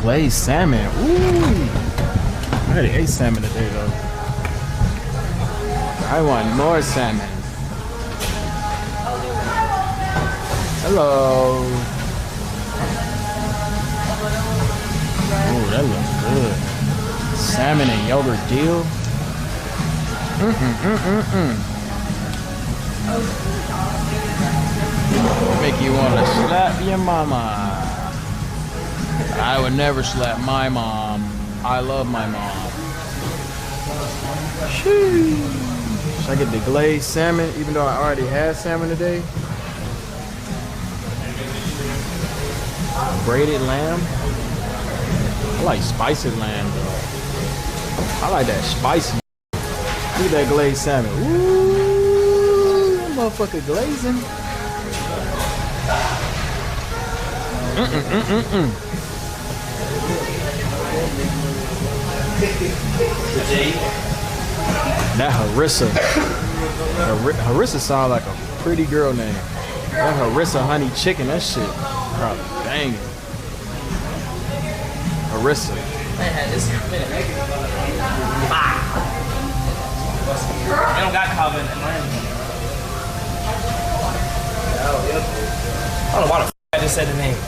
Glazed salmon. Ooh. I already ate salmon today though. I want more salmon. Hello. Oh, that looks good. Salmon and yogurt deal. Make you want to slap your mama. I would never slap my mom. I love my mom. Sheesh. Should I get the glazed salmon even though I already had salmon today? Braided lamb. I like spicy lamb though. I like that spicy. Look at that glazed salmon. Ooh, that motherfucker glazing. That Harissa. Harissa sounds like a pretty girl name. That Harissa honey chicken, that shit probably banging. Harissa. I had this in a minute. I don't got Calvin in mine. I don't know why the f I just said the name.